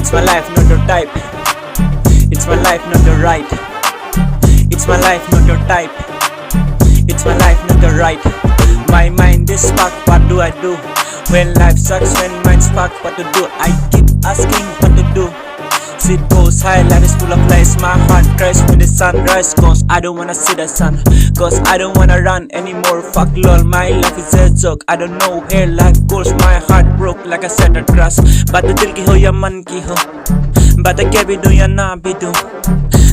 It's my life, not your type. It's my life, not your right. It's my life, not your type. It's my life, not your right. My mind is fucked, what do I do? When life sucks, when mind's fucked, what to do? I keep asking what to do. It goes high, life is full of lies. My heart cries when the sun rises. Cause I don't wanna see the sun. Cause I don't wanna run anymore. Fuck lol, my life is a joke. I don't know where life goes. My heart broke like a shattered glass. But the dil ki ho ya man ki ho, but क्या भी दूं या ना भी दूं,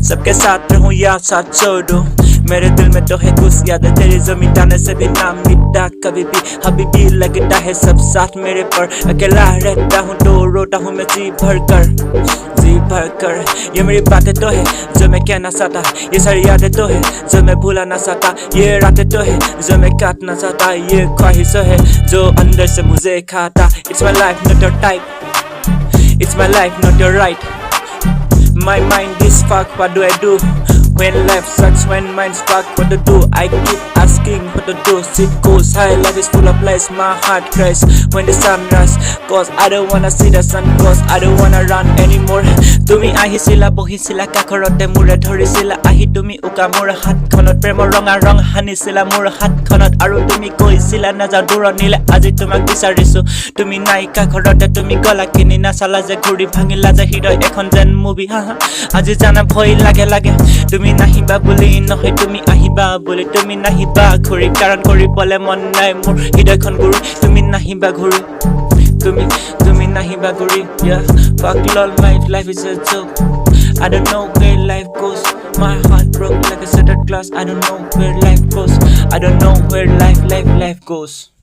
सबके साथ रहूं या साथ छोड़ूं. मेरे दिल में तो है कुछ यादें तेरी जो मिटाने से भी ना मिटा कभी भी. अभी भी लगता है सब साथ मेरे पर. अकेला रहता हूँ तो रोता हूँ मैं जी भर कर. ये मेरी बातें तो है जो मैं कहना चाहता. ये सारी यादें तो है जो मैं भूला ना चाहता. ये रातें तो है जो मैं काटना चाहता. ये ख्वाहिशें है जो अंदर से मुझे खाता. It's my life, not your type. It's my life, not your right. My mind is fucked, what do I do? When life sucks, when mind's fucked, what to do? I keep asking what to do. It goes high, life is full of lies. My heart cries when the sun rises. Cause I don't wanna see the sun. Cause I don't wanna run anymore. তুমি আহিছিলা বহিছিলা কাষৰতে মোৰে ধৰিছিলা আহি তুমি উকা মোৰ হাতখনত প্ৰেমৰ ৰঙা ৰং হানিছিলা মোৰ হাতখনত আৰু তুমি কৈছিলা নাযাও দূৰণিলে আজি তোমাক বিচাৰিছো তুমি নাই কাষৰতে তুমি গলা কিনি নাচালা যে ঘূৰি ভাঙিলা যে হৃদয় এখন যেন মুভি আজি জানা ভয় লাগে তুমি নাহিবা বুলি নহয় তুমি আহিবা বুলি তুমি নাহিবা ঘূৰি কাৰণ কৰিবলে মন নাই মোৰ হৃদয়খন ঘূৰি তুমি নাহিবা ঘূৰি তুমি nahiba guri. Yeah, fuck lol, my life is a joke. I don't know where life goes. My heart broke like a shattered glass. I don't know where life goes. I don't know where life goes.